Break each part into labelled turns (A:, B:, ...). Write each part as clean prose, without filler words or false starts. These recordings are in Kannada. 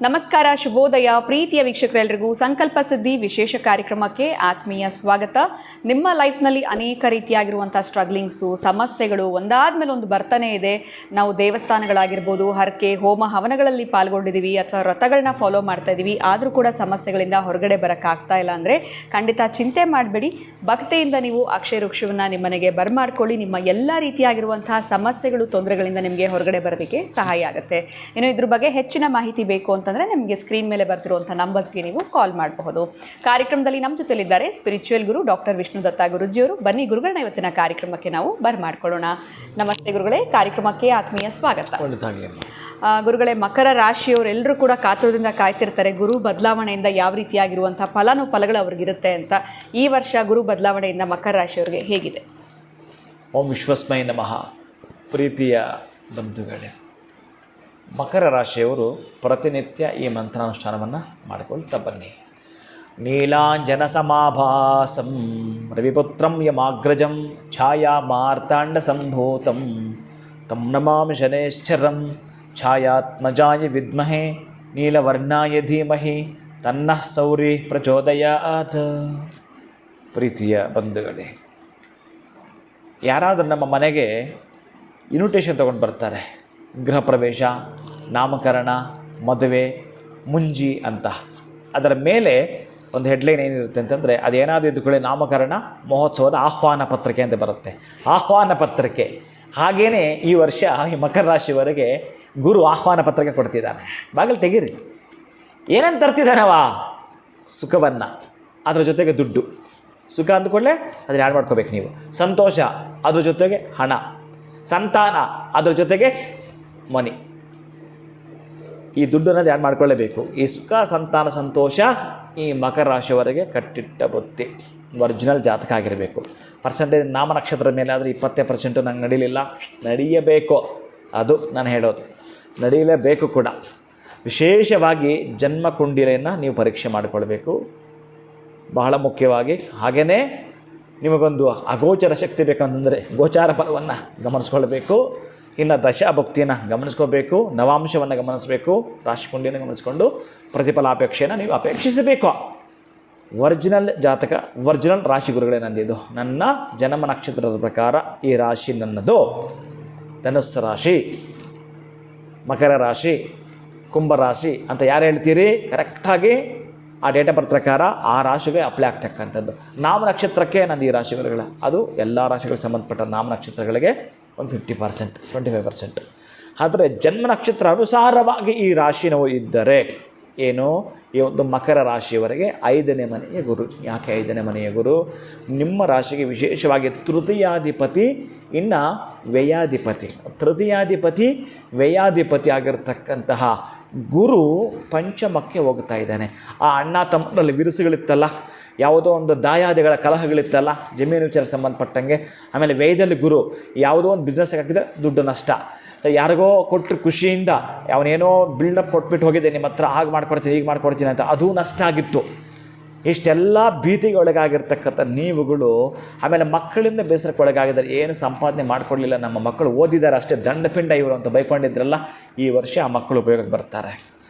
A: ನಮಸ್ಕಾರ, ಶುಭೋದಯ ಪ್ರೀತಿಯ ವೀಕ್ಷಕರೆಲ್ಲರಿಗೂ ಸಂಕಲ್ಪ ಸಿದ್ಧಿ ವಿಶೇಷ ಕಾರ್ಯಕ್ರಮಕ್ಕೆ ಆತ್ಮೀಯ ಸ್ವಾಗತ. ನಿಮ್ಮ ಲೈಫ್ನಲ್ಲಿ ಅನೇಕ ರೀತಿಯಾಗಿರುವಂಥ ಸ್ಟ್ರಗ್ಲಿಂಗ್ಸು, ಸಮಸ್ಯೆಗಳು ಒಂದಾದ್ಮೇಲೆ ಒಂದು ಬರ್ತಾನೆ ಇದೆ. ನಾವು ದೇವಸ್ಥಾನಗಳಾಗಿರ್ಬೋದು, ಹರಕೆ, ಹೋಮ, ಹವನಗಳಲ್ಲಿ ಪಾಲ್ಗೊಂಡಿದ್ದೀವಿ ಅಥವಾ ವ್ರತಗಳನ್ನ ಫಾಲೋ ಮಾಡ್ತಾ ಇದ್ದೀವಿ. ಆದರೂ ಕೂಡ ಸಮಸ್ಯೆಗಳಿಂದ ಹೊರಗಡೆ ಬರೋಕ್ಕಾಗ್ತಾ ಇಲ್ಲ ಅಂದರೆ ಖಂಡಿತ ಚಿಂತೆ ಮಾಡಬೇಡಿ. ಭಕ್ತಿಯಿಂದ ನೀವು ಅಕ್ಷಯ ವೃಕ್ಷವನ್ನು ನಿಮ್ಮನೆಗೆ ಬರ್ಮಾಡ್ಕೊಳ್ಳಿ. ನಿಮ್ಮ ಎಲ್ಲ ರೀತಿಯಾಗಿರುವಂತಹ ಸಮಸ್ಯೆಗಳು, ತೊಂದರೆಗಳಿಂದ ನಿಮಗೆ ಹೊರಗಡೆ ಬರೋದಕ್ಕೆ ಸಹಾಯ ಆಗುತ್ತೆ. ಇನ್ನು ಇದ್ರ ಬಗ್ಗೆ ಹೆಚ್ಚಿನ ಮಾಹಿತಿ ಬೇಕು ಅಂತಂದರೆ ನಿಮಗೆ ಸ್ಕ್ರೀನ್ ಮೇಲೆ ಬರ್ತಿರುವಂಥ ನಂಬರ್ಸ್ಗೆ ನೀವು ಕಾಲ್ ಮಾಡಬಹುದು. ಕಾರ್ಯಕ್ರಮದಲ್ಲಿ ನಮ್ಮ ಜೊತೆಲಿದ್ದಾರೆ ಸ್ಪಿರಿಚುವಲ್ ಗುರು ಡಾಕ್ಟರ್ ವಿಷ್ಣು ದತ್ತ ಗುರುಜಿಯವರು. ಬನ್ನಿ ಗುರುಗಳನ್ನ ಇವತ್ತಿನ ಕಾರ್ಯಕ್ರಮಕ್ಕೆ ನಾವು ಬರ್ಮಾಡ್ಕೊಳ್ಳೋಣ. ನಮಸ್ತೆ ಗುರುಗಳೇ, ಕಾರ್ಯಕ್ರಮಕ್ಕೆ ಆತ್ಮೀಯ ಸ್ವಾಗತ. ಗುರುಗಳೇ, ಮಕರ ರಾಶಿಯವರೆಲ್ಲರೂ ಕೂಡ ಕಾತುರದಿಂದ ಕಾಯ್ತಿರ್ತಾರೆ ಗುರು ಬದಲಾವಣೆಯಿಂದ ಯಾವ ರೀತಿಯಾಗಿರುವಂಥ ಫಲಾನುಫಲಗಳು ಅವ್ರಿಗಿರುತ್ತೆ ಅಂತ. ಈ ವರ್ಷ ಗುರು ಬದಲಾವಣೆಯಿಂದ ಮಕರ ರಾಶಿಯವರಿಗೆ ಹೇಗಿದೆ?
B: ಓಂ ವಿಶ್ವಸ್ಮೈ ನಮಃ. ಪ್ರೀತಿಯ ಬಂಧುಗಳೇ, ಮಕರ ರಾಶಿಯವರು ಪ್ರತಿನಿತ್ಯ ಈ ಮಂತ್ರಾನುಷ್ಠಾನವನ್ನು ಮಾಡಿಕೊಳ್ತಾ ಬನ್ನಿ. ನೀಲಾಂಜನ ಸಮಾಭಾಸಂ ರವಿಪುತ್ರಂ ಯಮಾಗ್ರಜಂ ಛಾಯಾ ಮಾರ್ತಾಂಡ ಸಂಭೂತಂ ತಂ ನಮಾಮಿ ಶನೇಶ್ಚರಂ ಛಾಯಾತ್ಮಜಾಯ ವಿದ್ಮಹೇ ನೀಲವರ್ಣಾಯ ಧೀಮಹಿ ತನ್ನಃ ಸೌರಿ ಪ್ರಚೋದಯಾತ್. ಪ್ರೀತಿಯ ಬಂಧುಗಳೇ, ಯಾರಾದರೂ ನಮ್ಮ ಮನೆಗೆ ಇನ್ವಿಟೇಷನ್ ತೊಗೊಂಡು ಬರ್ತಾರೆ, ಗೃಹ ಪ್ರವೇಶ, ನಾಮಕರಣ, ಮದುವೆ, ಮುಂಜಿ ಅಂತ, ಅದರ ಮೇಲೆ ಒಂದು ಹೆಡ್ಲೈನ್ ಏನಿರುತ್ತೆ ಅಂತಂದರೆ ಅದೇನಾದರೂ ಇದ್ದುಕೊಳ್ಳಿ ನಾಮಕರಣ ಮಹೋತ್ಸವದ ಆಹ್ವಾನ ಪತ್ರಿಕೆ ಅಂತ ಬರುತ್ತೆ. ಆಹ್ವಾನ ಪತ್ರಿಕೆ ಹಾಗೇ ಈ ವರ್ಷ ಈ ಮಕರ ರಾಶಿಯವರೆಗೆ ಗುರು ಆಹ್ವಾನ ಪತ್ರಿಕೆ ಕೊಡ್ತಿದ್ದಾನೆ. ಬಾಗಿಲು ತೆಗೀರಿ. ಏನಂತ ತರ್ತಿದ್ದಾನವ? ಸುಖವನ್ನು, ಅದರ ಜೊತೆಗೆ ದುಡ್ಡು. ಸುಖ ಅಂದ್ಕೊಳ್ಳೆ ಅದನ್ನು ಆ್ಯಡ್ ಮಾಡ್ಕೋಬೇಕು ನೀವು. ಸಂತೋಷ, ಅದ್ರ ಜೊತೆಗೆ ಹಣ. ಸಂತಾನ, ಅದ್ರ ಜೊತೆಗೆ ಮನಿ. ಈ ದುಡ್ಡು ಅನ್ನೋದು ಯಾರು ಮಾಡ್ಕೊಳ್ಳೇಬೇಕು. ಈ ಸುಖ, ಸಂತಾನ, ಸಂತೋಷ ಈ ಮಕರ ರಾಶಿಯವರೆಗೆ ಕಟ್ಟಿಟ್ಟ ಬುತ್ತಿ. ಒರಿಜಿನಲ್ ಜಾತಕ ಆಗಿರಬೇಕು. ಪರ್ಸೆಂಟೇಜ್ ನಾಮ ನಕ್ಷತ್ರದ ಮೇಲೆ ಆದರೆ 20% ನಂಗೆ ನಡೀಲಿಲ್ಲ, ನಡೆಯಬೇಕು. ಅದು ನಾನು ಹೇಳೋದು, ನಡೆಯಲೇಬೇಕು ಕೂಡ. ವಿಶೇಷವಾಗಿ ಜನ್ಮ ಕುಂಡಲಿಯನ್ನು ನೀವು ಪರೀಕ್ಷೆ ಮಾಡಿಕೊಳ್ಬೇಕು, ಬಹಳ ಮುಖ್ಯವಾಗಿ. ಹಾಗೆಯೇ ನಿಮಗೊಂದು ಅಗೋಚರ ಶಕ್ತಿ ಬೇಕಂತಂದರೆ ಗೋಚಾರ ಫಲವನ್ನು ಗಮನಿಸ್ಕೊಳ್ಬೇಕು. ಇನ್ನು ದಶಾಭುಕ್ತಿಯನ್ನು ಗಮನಿಸ್ಕೋಬೇಕು, ನವಾಂಶವನ್ನು ಗಮನಿಸಬೇಕು, ರಾಶಿಕುಂಡಿಯನ್ನು ಗಮನಿಸ್ಕೊಂಡು ಪ್ರತಿಫಲಾಪೇಕ್ಷೆಯನ್ನು ನೀವು ಅಪೇಕ್ಷಿಸಬೇಕು. ಒರಿಜಿನಲ್ ಜಾತಕ, ಒರಿಜಿನಲ್ ರಾಶಿ ಗುರುಗಳೇ ನಂದಿದ್ದು. ನನ್ನ ಜನ್ಮ ನಕ್ಷತ್ರದ ಪ್ರಕಾರ ಈ ರಾಶಿ ನನ್ನದು. ಧನುಸ್ಸು ರಾಶಿ, ಮಕರ ರಾಶಿ, ಕುಂಭರಾಶಿ ಅಂತ ಯಾರು ಹೇಳ್ತೀರಿ ಕರೆಕ್ಟಾಗಿ ಆ ಡೇಟ್ ಆಫ್ ಬರ್ತ್ ಪ್ರಕಾರ ಆ ರಾಶಿಗೆ ಅಪ್ಲೈ ಆಗ್ತಕ್ಕಂಥದ್ದು. ನಾಮ ನಕ್ಷತ್ರಕ್ಕೆ ನಂದು ಈ ರಾಶಿಗಳ, ಅದು ಎಲ್ಲ ರಾಶಿಗಳಿಗೆ ಸಂಬಂಧಪಟ್ಟ ನಾಮ ನಕ್ಷತ್ರಗಳಿಗೆ ಒಂದು 50%, 25%. ಆದರೆ ಜನ್ಮ ನಕ್ಷತ್ರ ಅನುಸಾರವಾಗಿ ಈ ರಾಶಿನವು ಇದ್ದರೆ ಏನು, ಈ ಒಂದು ಮಕರ ರಾಶಿಯವರೆಗೆ 5ನೇ ಮನೆಯ ಗುರು. ಯಾಕೆ 5ನೇ ಮನೆಯ ಗುರು? ನಿಮ್ಮ ರಾಶಿಗೆ ವಿಶೇಷವಾಗಿ ತೃತೀಯಾಧಿಪತಿ, ಇನ್ನು ವ್ಯಯಾಧಿಪತಿ. ತೃತೀಯಾಧಿಪತಿ, ವ್ಯಯಾಧಿಪತಿ ಆಗಿರತಕ್ಕಂತಹ ಗುರು ಪಂಚಮಕ್ಕೆ ಹೋಗ್ತಾ ಇದ್ದಾನೆ. ಆ ಅಣ್ಣ ತಮ್ಮರಲ್ಲಿ ವಿರುಸುಗಳಿತ್ತಲ್ಲ, ಯಾವುದೋ ಒಂದು ದಾಯಾದಿಗಳ ಕಲಹಗಳಿತ್ತಲ್ಲ ಜಮೀನು ವಿಚಾರ ಸಂಬಂಧಪಟ್ಟಂಗೆ. ಆಮೇಲೆ ವ್ಯಯದಲ್ಲಿ ಗುರು ಯಾವುದೋ ಒಂದು ಬಿಸ್ನೆಸ್ ಹಾಕಿದ್ರೆ ದುಡ್ಡು ನಷ್ಟ. ಯಾರಿಗೋ ಕೊಟ್ಟರು ಖುಷಿಯಿಂದ ಅವನೇನೋ ಬಿಲ್ಡಪ್ ಕೊಟ್ಬಿಟ್ಟು ಹೋಗಿದೆ, ನಿಮ್ಮ ಹತ್ರ ಹಾಗೆ ಮಾಡ್ಕೊಡ್ತೀನಿ ಹೀಗೆ ಮಾಡ್ಕೊಡ್ತೀನಿ ಅಂತ, ಅದು ನಷ್ಟ ಆಗಿತ್ತು. ಇಷ್ಟೆಲ್ಲ ಭೀತಿಗೆ ಒಳಗಾಗಿರ್ತಕ್ಕಂಥ ನೀವುಗಳು ಆಮೇಲೆ ಮಕ್ಕಳಿಂದ ಬೇಸರಕ್ಕೊಳಗಾಗಿದ್ದಾರೆ. ಏನು ಸಂಪಾದನೆ ಮಾಡಿಕೊಡ್ಲಿಲ್ಲ, ನಮ್ಮ ಮಕ್ಕಳು ಓದಿದ್ದಾರೆ ಅಷ್ಟೇ, ದಂಡಪಿಂಡ ಇವರು ಅಂತ ಬೈಕೊಂಡಿದ್ರಲ್ಲ, ಈ ವರ್ಷ ಆ ಮಕ್ಕಳು ಉಪಯೋಗಕ್ಕೆ ಬರ್ತಾರೆ.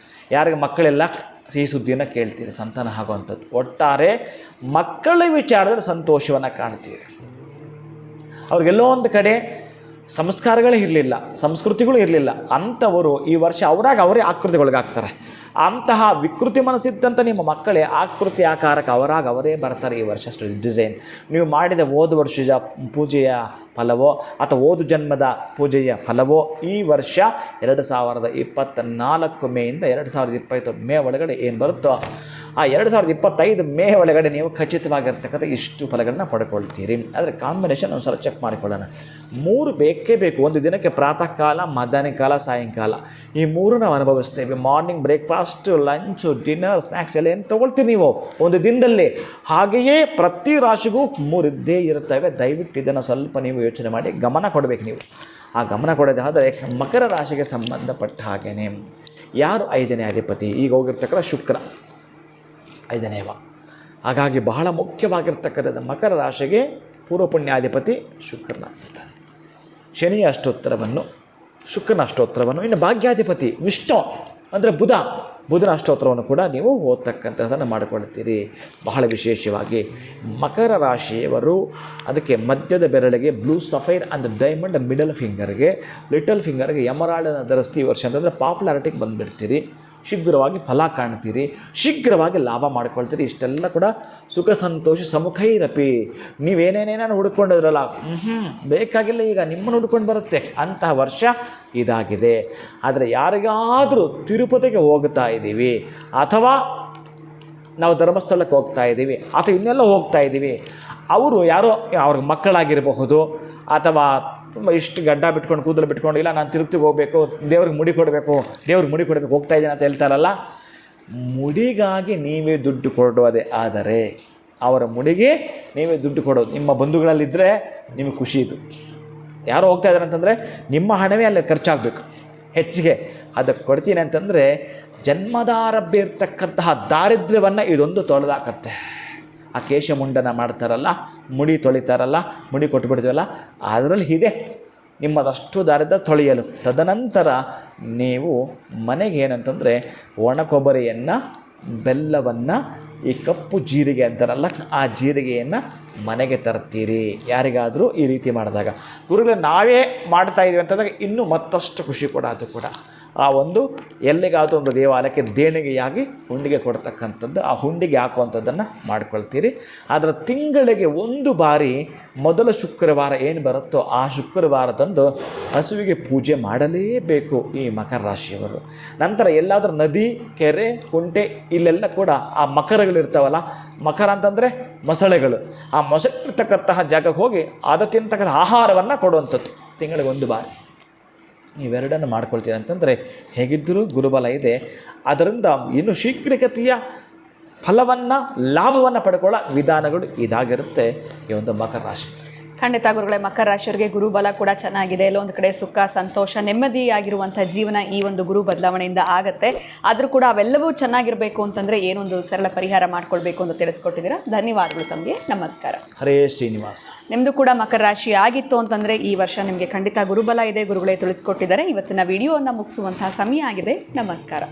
B: ಯಾರಿಗೆ ಮಕ್ಕಳೆಲ್ಲ ಸಿಹಿ ಸುದ್ದಿಯನ್ನು ಕೇಳ್ತೀರಿ, ಸಂತಾನ ಆಗುವಂಥದ್ದು. ಒಟ್ಟಾರೆ ಮಕ್ಕಳ ವಿಚಾರದಲ್ಲಿ ಸಂತೋಷವನ್ನು ಕಾಣ್ತೀರಿ. ಅವ್ರಿಗೆಲ್ಲೋ ಒಂದು ಕಡೆ ಸಂಸ್ಕಾರಗಳೇ ಇರಲಿಲ್ಲ, ಸಂಸ್ಕೃತಿಗಳು ಇರಲಿಲ್ಲ, ಅಂಥವರು ಈ ವರ್ಷ ಅವರೇ ಆಕೃತಿಗೊಳಗಾಗ್ತಾರೆ. ಅಂತಹ ವಿಕೃತಿ ಮನಸ್ಸಿದ್ದಂಥ ನಿಮ್ಮ ಮಕ್ಕಳೇ ಆಕೃತಿ ಆಕಾರಕ್ಕೆ ಅವರೇ ಬರ್ತಾರೆ ಈ ವರ್ಷ. ಡಿಸೈನ್ ನೀವು ಮಾಡಿದ ಹೋದ ವರ್ಷದ ಪೂಜೆಯ ಫಲವೋ ಅಥವಾ ಹೋದ ಜನ್ಮದ ಪೂಜೆಯ ಫಲವೋ ಈ ವರ್ಷ 2024 ಮೇಯಿಂದ 2025 ಮೇ ಒಳಗಡೆ ಏನು ಬರುತ್ತೋ ಆ 2025 ಮೇ ಒಳಗಡೆ ನೀವು ಖಚಿತವಾಗಿರ್ತಕ್ಕಂಥ ಇಷ್ಟು ಫಲಗಳನ್ನ ಪಡ್ಕೊಳ್ತೀರಿ. ಆದರೆ ಕಾಂಬಿನೇಷನ್ ಒಂದು ಸಲ ಚೆಕ್ ಮಾಡಿಕೊಳ್ಳೋಣ. 3 ಬೇಕೇ ಬೇಕು. ಒಂದು ದಿನಕ್ಕೆ ಪ್ರಾತಃ ಕಾಲ, ಮಧ್ಯಾಹ್ನ ಕಾಲ, ಸಾಯಂಕಾಲ, ಈ 3 ನಾವು ಅನುಭವಿಸ್ತೇವೆ. Morning breakfast, lunch, dinner, snacks ಎಲ್ಲ ಏನು ತೊಗೊಳ್ತೀವಿ ನೀವು ಒಂದು ದಿನದಲ್ಲಿ. ಹಾಗೆಯೇ ಪ್ರತಿ ರಾಶಿಗೂ 3 ಇದ್ದೇ ಇರುತ್ತವೆ. ದಯವಿಟ್ಟು ಇದನ್ನು ಸ್ವಲ್ಪ ನೀವು ಯೋಚನೆ ಮಾಡಿ ಗಮನ ಕೊಡಬೇಕು. ನೀವು ಆ ಗಮನ ಕೊಡೋದಾದರೆ ಮಕರ ರಾಶಿಗೆ ಸಂಬಂಧಪಟ್ಟ ಹಾಗೆಯೇ ಯಾರು 5ನೇ ಅಧಿಪತಿ, ಈಗ ಹೋಗಿರ್ತಕ್ಕಂಥ ಶುಕ್ರ 5ನೇವ. ಹಾಗಾಗಿ ಬಹಳ ಮುಖ್ಯವಾಗಿರ್ತಕ್ಕಂಥದ್ದು ಮಕರ ರಾಶಿಗೆ ಪೂರ್ವ ಪುಣ್ಯಾಧಿಪತಿ ಶುಕ್ರನಾಗಿರ್ತಾನೆ. ಶನಿಯ ಅಷ್ಟೋತ್ತರವನ್ನು, ಶುಕ್ರನ ಅಷ್ಟೋತ್ತರವನ್ನು, ಇನ್ನು ಭಾಗ್ಯಾಧಿಪತಿ ವಿಷ್ಣು ಅಂದರೆ ಬುಧನ ಅಷ್ಟೋತ್ತರವನ್ನು ಕೂಡ ನೀವು ಓದ್ತಕ್ಕಂಥದ್ದನ್ನು ಮಾಡಿಕೊಳ್ತೀರಿ. ಬಹಳ ವಿಶೇಷವಾಗಿ ಮಕರ ರಾಶಿಯವರು ಅದಕ್ಕೆ ಮಧ್ಯದ ಬೆರಳಿಗೆ blue sapphire and diamond, middle ಫಿಂಗರ್ಗೆ, ಲಿಟಲ್ ಫಿಂಗರ್ಗೆ ಎಮರಾಲ್ಡನ್ನು ಧರಿಸ್ತಿ ಈ ವರ್ಷ ಅಂತಂದರೆ ಪಾಪ್ಯುಲಾರಿಟಿಗೆ ಬಂದುಬಿಡ್ತೀರಿ. ಶೀಘ್ರವಾಗಿ ಫಲ ಕಾಣ್ತೀರಿ, ಶೀಘ್ರವಾಗಿ ಲಾಭ ಮಾಡ್ಕೊಳ್ತೀರಿ. ಇಷ್ಟೆಲ್ಲ ಕೂಡ ಸುಖ ಸಂತೋಷ ಸಮ್ಮುಖೈರಪಿ. ನೀವೇನೇನೇನೋ ಹುಡ್ಕೊಂಡಿದ್ರಲ್ಲ, ಬೇಕಾಗಿಲ್ಲ, ಈಗ ನಿಮ್ಮನ್ನು ಹುಡ್ಕೊಂಡು ಬರುತ್ತೆ ಅಂತಹ ವರ್ಷ ಇದಾಗಿದೆ. ಆದರೆ ಯಾರಿಗಾದರೂ ತಿರುಪತಿಗೆ ಹೋಗ್ತಾ ಇದ್ದೀವಿ, ಅಥವಾ ನಾವು ಧರ್ಮಸ್ಥಳಕ್ಕೆ ಹೋಗ್ತಾ ಇದ್ದೀವಿ, ಅಥವಾ ಇನ್ನೆಲ್ಲ ಹೋಗ್ತಾ ಇದ್ದೀವಿ, ಅವರು ಯಾರೋ ಅವ್ರಿಗೆ ಮಕ್ಕಳಾಗಿರಬಹುದು, ಅಥವಾ ತುಂಬ ಇಷ್ಟು ಗಡ್ಡ ಬಿಟ್ಕೊಂಡು ಕೂದಲು ಬಿಟ್ಕೊಂಡು, ಇಲ್ಲ ನಾನು ತಿರುಪ್ತಿಗೆ ಹೋಗಬೇಕು, ದೇವ್ರಿಗೆ ಮುಡಿ ಕೊಡಬೇಕು ಹೋಗ್ತಾ ಇದ್ದೀನಿ ಅಂತ ಹೇಳ್ತಾರಲ್ಲ, ಮುಡಿಗಾಗಿ ನೀವೇ ದುಡ್ಡು ಕೊಡೋದೇ ಆದರೆ ಅವರ ಮುಡಿಗೆ ನೀವೇ ದುಡ್ಡು ಕೊಡೋದು. ನಿಮ್ಮ ಬಂಧುಗಳಲ್ಲಿದ್ದರೆ ನಿಮಗೆ ಖುಷಿ ಇದು. ಯಾರೋ ಹೋಗ್ತಾ ಇದ್ದಾರೆ ಅಂತಂದರೆ ನಿಮ್ಮ ಹಣವೇ ಅಲ್ಲಿ ಖರ್ಚಾಗಬೇಕು ಹೆಚ್ಚಿಗೆ. ಅದಕ್ಕೆ ಕೊಡ್ತೀನಿ ಅಂತಂದರೆ ಜನ್ಮದಾರಭ್ಯ ಇರ್ತಕ್ಕಂತಹ ದಾರಿದ್ರ್ಯವನ್ನು ಇದೊಂದು ತೊಳೆದಾಕತ್ತೆ. ಆ ಕೇಶಮುಂಡನ ಮಾಡ್ತಾರಲ್ಲ, ಮುಡಿ ತೊಳಿತಾರಲ್ಲ, ಮುಡಿ ಕೊಟ್ಟುಬಿಡ್ತೀವಲ್ಲ, ಅದರಲ್ಲಿ ಇದೆ ನಿಮ್ಮದಷ್ಟು ದಾರಿದ್ರ್ಯ ತೊಳೆಯಲು. ತದನಂತರ ನೀವು ಮನೆಗೆ ಏನಂತಂದರೆ ಒಣ ಕೊಬ್ಬರಿಯನ್ನು, ಬೆಲ್ಲವನ್ನು, ಈ ಕಪ್ಪು ಜೀರಿಗೆ ಅಂತಾರಲ್ಲ, ಆ ಜೀರಿಗೆಯನ್ನು ಮನೆಗೆ ತರ್ತೀರಿ. ಯಾರಿಗಾದರೂ ಈ ರೀತಿ ಮಾಡಿದಾಗ ಗುರುಗಳೇ ನಾವೇ ಮಾಡ್ತಾಯಿದ್ವಿ ಅಂತಂದಾಗ ಇನ್ನೂ ಮತ್ತಷ್ಟು ಖುಷಿ ಕೂಡ. ಅದು ಕೂಡ ಆ ಒಂದು ಎಲ್ಲಿಗಾದರೂ ಒಂದು ದೇವಾಲಯಕ್ಕೆ ದೇಣಿಗೆಯಾಗಿ ಹುಂಡಿಗೆ ಕೊಡ್ತಕ್ಕಂಥದ್ದು, ಆ ಹುಂಡಿಗೆ ಹಾಕುವಂಥದ್ದನ್ನು ಮಾಡ್ಕೊಳ್ತೀರಿ. ಅದರ ತಿಂಗಳಿಗೆ ಒಂದು ಬಾರಿ ಮೊದಲ ಶುಕ್ರವಾರ ಏನು ಬರುತ್ತೋ ಆ ಶುಕ್ರವಾರದಂದು ಹಸುವಿಗೆ ಪೂಜೆ ಮಾಡಲೇಬೇಕು ಈ ಮಕರ ರಾಶಿಯವರು. ನಂತರ ಎಲ್ಲಾದರೂ ನದಿ, ಕೆರೆ, ಕುಂಟೆ ಇಲ್ಲೆಲ್ಲ ಕೂಡ ಆ ಮಕರಗಳಿರ್ತಾವಲ್ಲ, ಮಕರ ಅಂತಂದರೆ ಮೊಸಳೆಗಳು, ಆ ಮೊಸಳೆ ಇರ್ತಕ್ಕಂತಹ ಜಾಗಕ್ಕೆ ಹೋಗಿ ಅದು ತಿಂತಕ್ಕಂಥ ಆಹಾರವನ್ನು ಕೊಡುವಂಥದ್ದು ತಿಂಗಳಿಗೆ ಒಂದು ಬಾರಿ. ಇವೆರಡನ್ನು ಮಾಡ್ಕೊಳ್ತೀರಿ ಅಂತಂದರೆ ಹೇಗಿದ್ದರೂ ಗುರುಬಲ ಇದೆ. ಅದರಿಂದ ಇನ್ನು ಶೀಘ್ರಗತಿಯ ಫಲವನ್ನು, ಲಾಭವನ್ನು ಪಡ್ಕೊಳ್ಳೋ ವಿಧಾನಗಳು ಇದಾಗಿರುತ್ತೆ ಈ ಒಂದು ಮಕರ ರಾಶಿ.
A: ಖಂಡಿತ ಗುರುಗಳೇ, ಮಕರ ರಾಶಿಯವರಿಗೆ ಗುರುಬಲ ಕೂಡ ಚೆನ್ನಾಗಿದೆ. ಎಲ್ಲೊಂದು ಕಡೆ ಸುಖ ಸಂತೋಷ ನೆಮ್ಮದಿಯಾಗಿರುವಂಥ ಜೀವನ ಈ ಒಂದು ಗುರು ಬದಲಾವಣೆಯಿಂದ ಆಗುತ್ತೆ. ಆದರೂ ಕೂಡ ಅವೆಲ್ಲವೂ ಚೆನ್ನಾಗಿರಬೇಕು ಅಂತಂದರೆ ಏನೊಂದು ಸರಳ ಪರಿಹಾರ ಮಾಡ್ಕೊಳ್ಬೇಕು ಅಂತ ತಿಳಿಸ್ಕೊಟ್ಟಿದ್ದೀರಾ. ಧನ್ಯವಾದಗಳು ತಮಗೆ. ನಮಸ್ಕಾರ.
B: ಹರೇ ಶ್ರೀನಿವಾಸ.
A: ನಿಮ್ಮದು ಕೂಡ ಮಕರ ರಾಶಿ ಆಗಿತ್ತು ಅಂತಂದರೆ ಈ ವರ್ಷ ನಿಮಗೆ ಖಂಡಿತ ಗುರುಬಲ ಇದೆ. ಗುರುಗಳೇ ತಿಳಿಸ್ಕೊಟ್ಟಿದ್ದಾರೆ. ಇವತ್ತಿನ ವಿಡಿಯೋವನ್ನು ಮುಗಿಸುವಂತಹ ಸಮಯ ಆಗಿದೆ. ನಮಸ್ಕಾರ.